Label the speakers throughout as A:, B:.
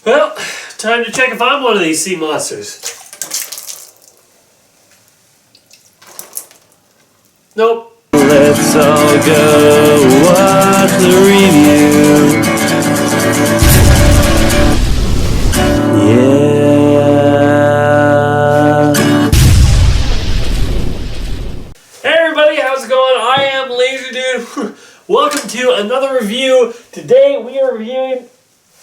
A: Well, time to check if I'm one of these sea monsters. Nope.
B: Let's all go watch the review. Yeah.
A: Hey everybody, how's it going? I am Laser Dude. Welcome to another review. Today we are reviewing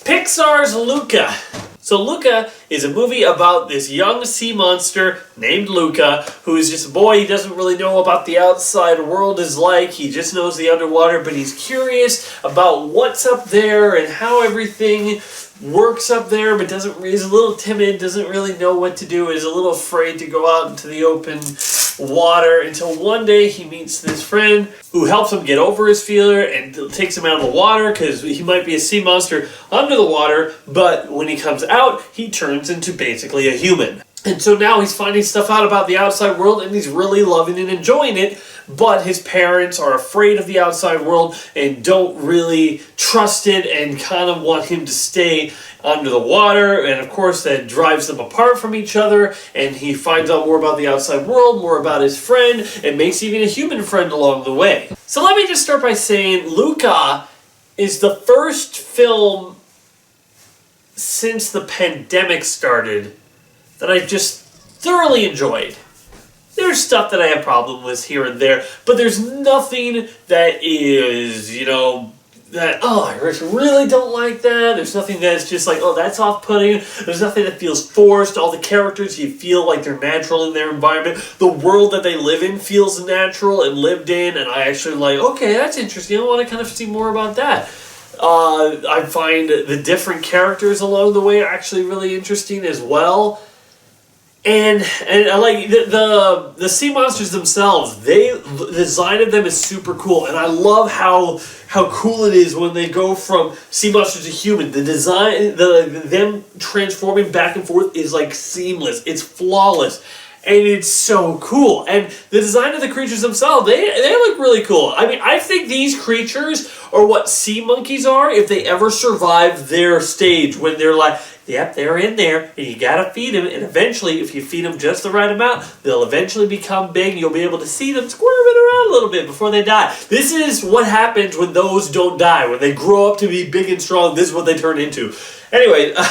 A: Pixar's Luca. So Luca is a movie about this young sea monster named Luca, who is just a boy. He doesn't really know about the outside world is like. He just knows the underwater, but he's curious about what's up there and how everything works up there, but he's a little timid, doesn't really know what to do, is a little afraid to go out into the open water until one day he meets this friend who helps him get over his fear and takes him out of the water because he might be a sea monster under the water, but when he comes out, he turns into basically a human. And so now he's finding stuff out about the outside world and he's really loving and enjoying it, but his parents are afraid of the outside world and don't really trust it and kind of want him to stay under the water, and of course that drives them apart from each other, and he finds out more about the outside world, more about his friend, and makes even a human friend along the way. So let me just start by saying Luca is the first film since the pandemic started that I've just thoroughly enjoyed. There's stuff that I have problem with here and there, but there's nothing that is, that, I really don't like that. There's nothing that's just like, that's off-putting. There's nothing that feels forced. All the characters, you feel like they're natural in their environment. The world that they live in feels natural and lived in, and I actually like, okay, that's interesting. I want to kind of see more about that. I find the different characters along the way actually really interesting as well. And I like the sea monsters themselves. The design of them is super cool, and I love how cool it is when they go from sea monsters to human. The design, them transforming back and forth is like seamless. It's flawless, and it's so cool. And the design of the creatures themselves, they look really cool. I mean, I think these creatures are what sea monkeys are if they ever survive their stage when they're like, yep, they're in there, and you gotta feed them, and eventually, if you feed them just the right amount, they'll eventually become big, and you'll be able to see them squirming around a little bit before they die. This is what happens when those don't die. When they grow up to be big and strong, this is what they turn into. Anyway, I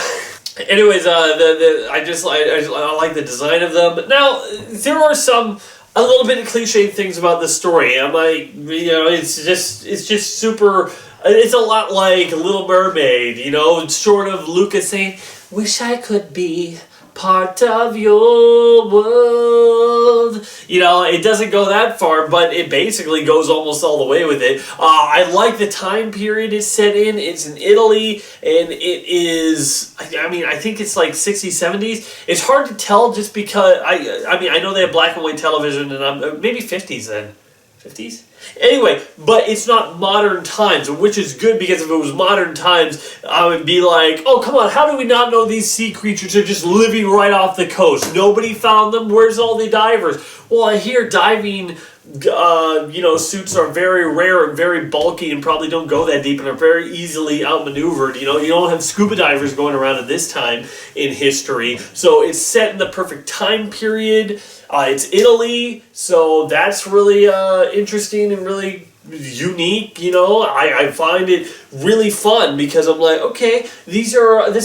A: like the design of them. But now, there are a little bit of cliche things about this story. I'm like, it's just super. It's a lot like Little Mermaid, it's sort of Luca saying, wish I could be part of your world. It doesn't go that far, but it basically goes almost all the way with it. I like the time period it's set in. It's in Italy, and it is, I think it's like 60s, 70s. It's hard to tell just because, I know they have black and white television, and maybe 50s then. 50s? Anyway, but it's not modern times, which is good because if it was modern times, I would be like, oh, come on, how do we not know these sea creatures are just living right off the coast? Nobody found them? Where's all the divers? Well, I hear diving, suits are very rare and very bulky and probably don't go that deep and are very easily outmaneuvered. You don't have scuba divers going around at this time in history. So it's set in the perfect time period. It's Italy, so that's really interesting and really unique. I find it really fun because I'm like, okay, this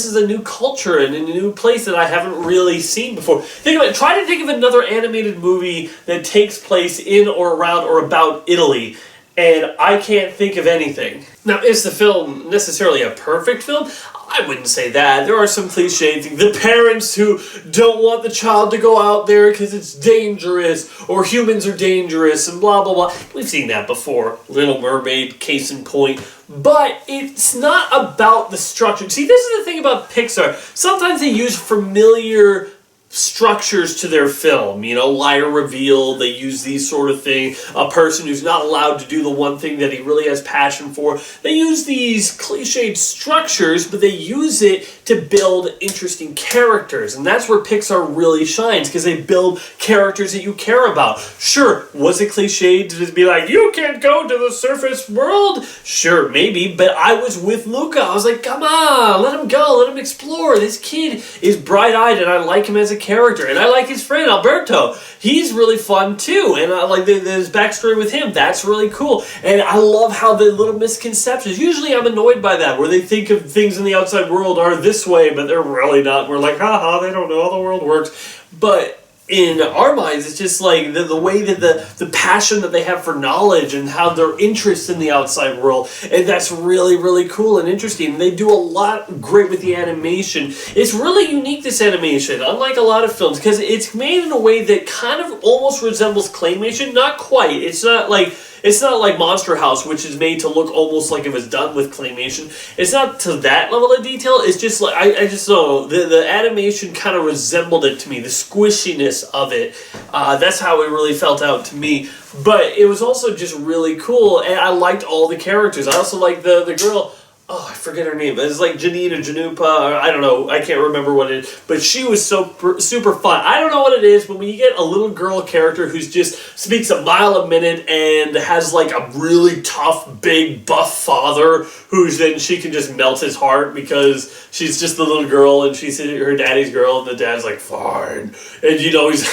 A: is a new culture and a new place that I haven't really seen before. Try to think of another animated movie that takes place in or around or about Italy, and I can't think of anything. Now, is the film necessarily a perfect film? I wouldn't say that. There are some cliche things. The parents who don't want the child to go out there because it's dangerous, or humans are dangerous, and blah, blah, blah. We've seen that before. Little Mermaid, case in point. But it's not about the structure. See, this is the thing about Pixar. Sometimes they use familiar structures to their film, you know, liar reveal, they use these sort of thing, a person who's not allowed to do the one thing that he really has passion for. They use these cliched structures, but they use it to build interesting characters, and that's where Pixar really shines, because they build characters that you care about. Sure, was it cliched to just be like, you can't go to the surface world? Sure, maybe, but I was with Luca. I was like, come on, let him go, let him explore. This kid is bright-eyed, and I like him as a character, and I like his friend Alberto. He's really fun too, and I like his backstory with him. That's really cool, and I love how the little misconceptions. Usually, I'm annoyed by that, where they think of things in the outside world are this way, but they're really not. We're like, haha, they don't know how the world works, but in our minds, it's just like the way that the passion that they have for knowledge and how their interest in the outside world, and that's really, really cool and interesting. They do a lot great with the animation. It's really unique, this animation, unlike a lot of films, because it's made in a way that kind of almost resembles claymation. Not quite. It's not like Monster House, which is made to look almost like it was done with claymation. It's not to that level of detail. It's just like, I just don't know. The animation kind of resembled it to me. The squishiness of it. That's how it really felt out to me. But it was also just really cool, and I liked all the characters. I also liked the girl. Oh, I forget her name. It's like Janita Janupa, or I don't know. I can't remember what it is. But she was so super fun. I don't know what it is, but when you get a little girl character who's just speaks a mile a minute and has like a really tough, big, buff father who's then she can just melt his heart because she's just the little girl and she's her daddy's girl and the dad's like, fine. And you know, he's...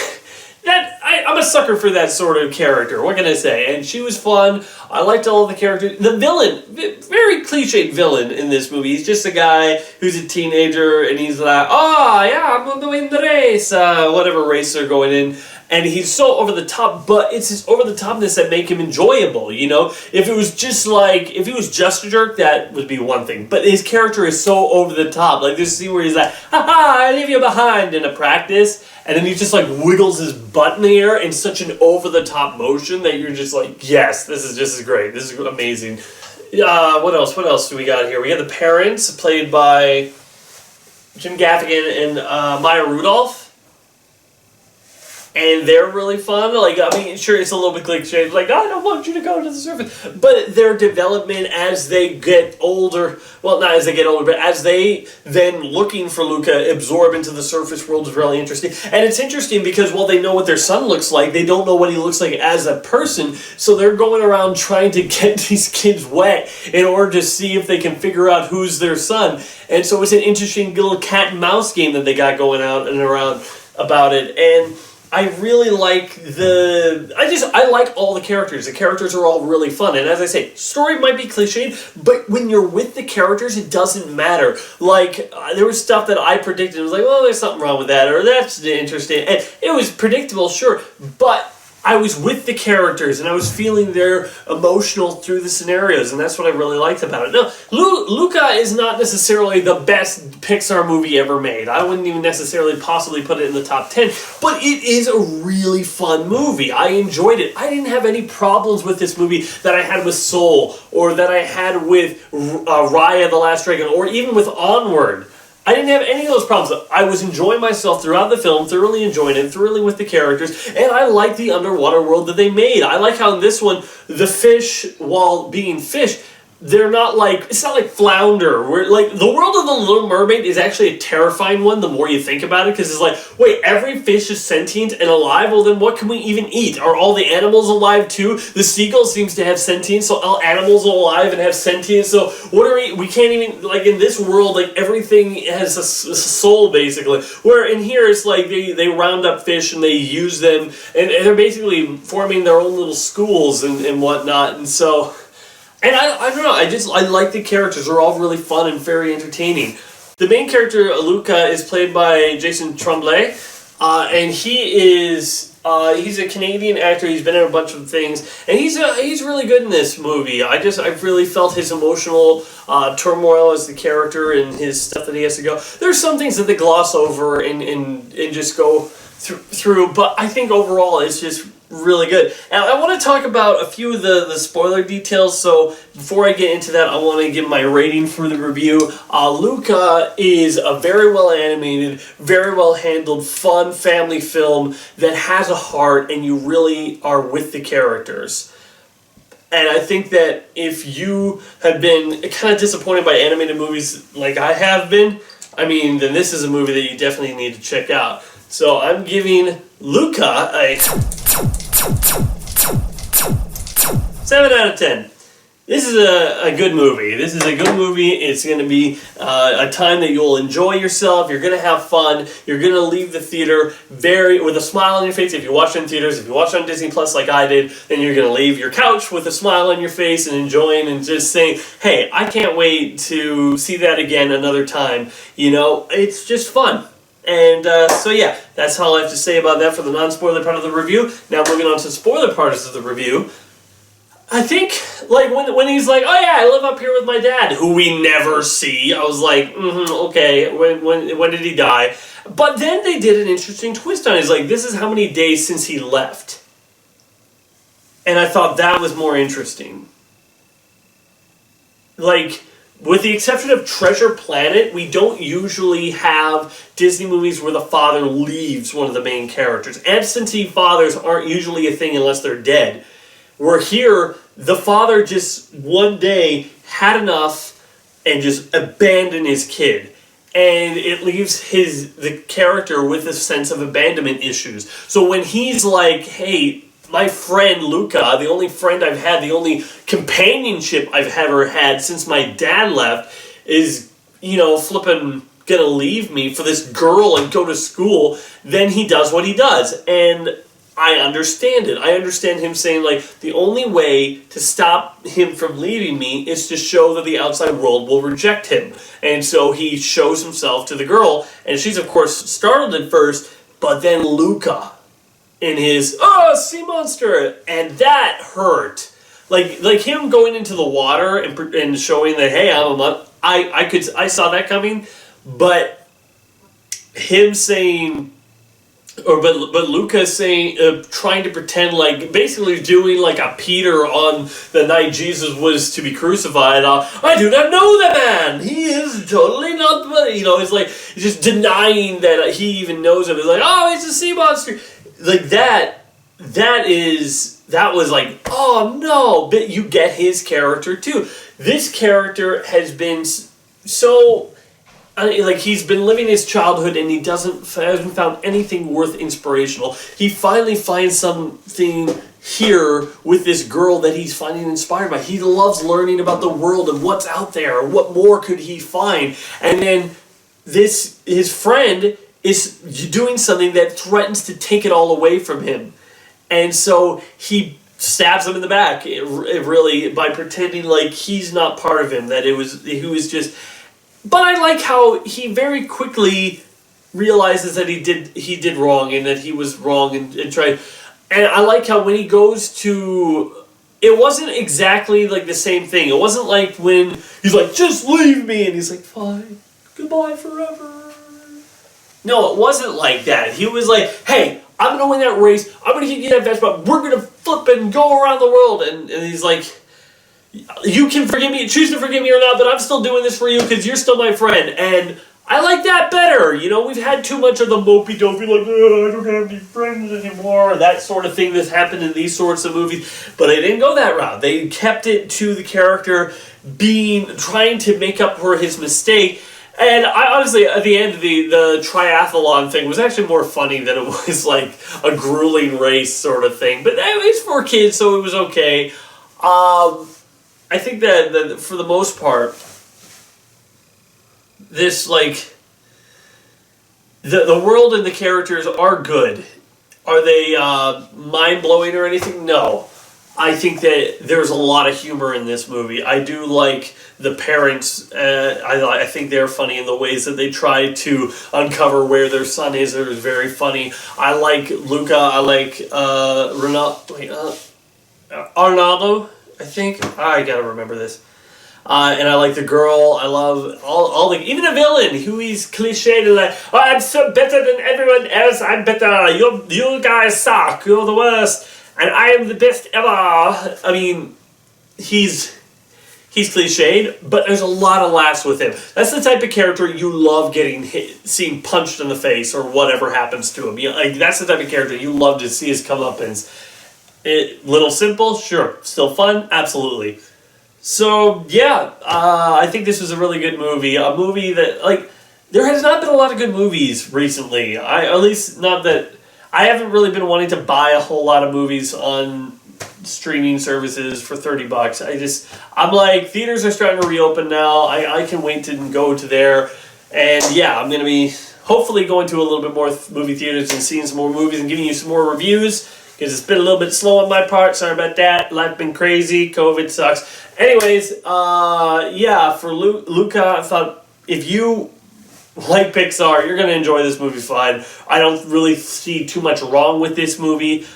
A: I'm a sucker for that sort of character. What can I say? And she was fun. I liked all of the characters. The villain, very cliched villain in this movie. He's just a guy who's a teenager, and he's like, oh, yeah, I'm doing the race. Whatever race they're going in. And he's so over the top, but it's his over the topness that make him enjoyable, you know? If it was just a jerk, that would be one thing. But his character is so over the top. Like this scene where he's like, ha, I leave you behind in a practice. And then he just like wiggles his butt in the air in such an over the top motion that you're just like, yes, this is great. This is amazing. What else do we got here? We got the parents played by Jim Gaffigan and Maya Rudolph. And they're really fun. Like, I mean, sure, it's a little bit cliche. Like, I don't want you to go to the surface. But their development as they get older, well, not as they get older, but as they then, looking for Luca, absorb into the surface world is really interesting. And it's interesting because while they know what their son looks like, they don't know what he looks like as a person. So they're going around trying to get these kids wet in order to see if they can figure out who's their son. And so it's an interesting little cat and mouse game that they got going out and around about it. And I really like I like all the characters. The characters are all really fun. And as I say, story might be cliched, but when you're with the characters, it doesn't matter. Like, there was stuff that I predicted. It was like, well, there's something wrong with that, or that's interesting. And it was predictable, sure, but I was with the characters, and I was feeling their emotional through the scenarios, and that's what I really liked about it. Now, Luca is not necessarily the best Pixar movie ever made. I wouldn't even necessarily possibly put it in the top 10, but it is a really fun movie. I enjoyed it. I didn't have any problems with this movie that I had with Soul, or that I had with Raya the Last Dragon, or even with Onward. I didn't have any of those problems. I was enjoying myself throughout the film, thoroughly enjoying it, thoroughly with the characters, and I like the underwater world that they made. I like how in this one, the fish, while being fish, they're not like, it's not like Flounder, where like the world of the Little Mermaid is actually a terrifying one the more you think about it, because it's like, wait, every fish is sentient and alive, well then what can we even eat? Are all the animals alive too? The seagull seems to have sentience, so all animals are alive and have sentience, so what are we can't even, like in this world, like everything has a soul basically, where in here it's like they round up fish and they use them, and they're basically forming their own little schools and whatnot, and so... And I don't know, I like the characters. They're all really fun and very entertaining. The main character, Luca, is played by Jason Tremblay, and he's a Canadian actor. He's been in a bunch of things, and he's really good in this movie. I really felt his emotional turmoil as the character and his stuff that he has to go. There's some things that they gloss over and just go through, but I think overall it's just really good. And I want to talk about a few of the spoiler details, so before I get into that, I want to give my rating for the review. Luca is a very well animated, very well handled, fun family film that has a heart, and you really are with the characters. And I think that if you have been kind of disappointed by animated movies like I have been, I mean, then this is a movie that you definitely need to check out. So I'm giving Luca a 7 out of 10. This is a good movie. This is a good movie. It's going to be a time that you'll enjoy yourself. You're going to have fun. You're going to leave the theater with a smile on your face. If you watch it in theaters, if you watch it on Disney Plus like I did, then you're going to leave your couch with a smile on your face and enjoying and just saying, hey, I can't wait to see that again another time. You know, it's just fun. And so yeah, that's all I have to say about that for the non-spoiler part of the review. Now moving on to spoiler parts of the review. I think, like, when he's like, oh yeah, I live up here with my dad, who we never see, I was like, okay, when did he die? But then they did an interesting twist on it. It's like, this is how many days since he left. And I thought that was more interesting. Like, with the exception of Treasure Planet, we don't usually have Disney movies where the father leaves one of the main characters. Absentee fathers aren't usually a thing unless they're dead. Where here, the father just one day had enough and just abandoned his kid. And it leaves the character with a sense of abandonment issues. So when he's like, hey, my friend Luca, the only friend I've had, the only companionship I've ever had since my dad left is, you know, flipping gonna leave me for this girl and go to school, then he does what he does. And I understand it. I understand him saying, like, the only way to stop him from leaving me is to show that the outside world will reject him. And so he shows himself to the girl, and she's, of course, startled at first, but then Luca in his, sea monster, and that hurt. Like him going into the water and showing that, hey, I saw that coming, but him saying, but Luca saying, trying to pretend like, basically doing like a Peter on the night Jesus was to be crucified. I do not know the man. He is totally not, you know, it's like just denying that he even knows him. It's like, oh, it's a sea monster. Like that was like, oh no, but you get his character too. This character has been so, like, he's been living his childhood and he hasn't found anything worth inspirational. He finally finds something here with this girl that he's finding inspired by. He loves learning about the world and what's out there. What more could he find? And then his friend is doing something that threatens to take it all away from him. And so he stabs him in the back, really, by pretending like he's not part of him, that he was just... But I like how he very quickly realizes that he did wrong and that he was wrong and tried. And I like how when he goes to... It wasn't exactly like the same thing. It wasn't like when he's like, just leave me, and he's like, fine, goodbye forever. No, it wasn't like that. He was like, hey, I'm going to win that race. I'm going to get you that Vespa. We're going to flip and go around the world. And he's like, you can forgive me, choose to forgive me or not, but I'm still doing this for you because you're still my friend. And I like that better. You know, we've had too much of the mopey-dopey, like, I don't have any friends anymore, that sort of thing that's happened in these sorts of movies. But they didn't go that route. They kept it to the character trying to make up for his mistake. And I honestly, at the end, the triathlon thing was actually more funny than it was like a grueling race sort of thing. But it was for kids, so it was okay. I think that for the most part, this, like, the world and the characters are good. Are they mind-blowing or anything? No. I think that there's a lot of humor in this movie. I do like the parents. I think they're funny in the ways that they try to uncover where their son is. It was very funny. I like Luca. I like Arnaldo, I think. I gotta remember this. And I like the girl. I love all the, even the villain, who is cliched, like, oh, I'm so better than everyone else. I'm better. You guys suck. You're the worst. and I am the best ever. I mean, he's cliched, but there's a lot of laughs with him. That's the type of character you love getting seeing punched in the face or whatever happens to him. That's the type of character you love to see his comeuppance. Little simple, sure. Still fun, absolutely. So yeah, I think this was a really good movie. A movie that there has not been a lot of good movies recently. At least not that I haven't really been wanting to buy a whole lot of movies on streaming services for $30. I'm like, theaters are starting to reopen now. I can wait to go to there, and yeah, I'm gonna be hopefully going to a little bit more movie theaters and seeing some more movies and giving you some more reviews. Because it's been a little bit slow on my part. Sorry about that. Life's been crazy. COVID sucks. Anyways, yeah, for Luca, I thought if you like Pixar, you're going to enjoy this movie fine. I don't really see too much wrong with this movie.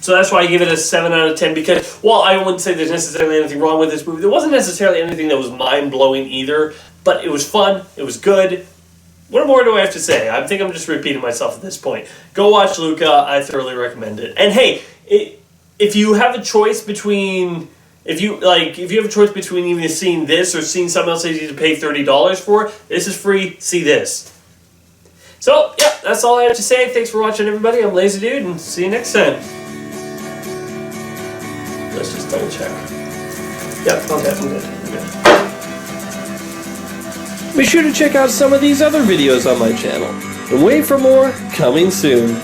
A: So that's why I give it a 7 out of 10. Because, well, I wouldn't say there's necessarily anything wrong with this movie. There wasn't necessarily anything that was mind-blowing either. But it was fun. It was good. What more do I have to say? I think I'm just repeating myself at this point. Go watch Luca. I thoroughly recommend it. And hey, if you have a choice between either seeing this or seeing something else that you need to pay $30 for, this is free. See this. So yeah, that's all I have to say. Thanks for watching, everybody. I'm Lazy Dude, and see you next time. Let's just double check. Yep. Okay. I'm good.
B: Be sure to check out some of these other videos on my channel. And wait for more coming soon.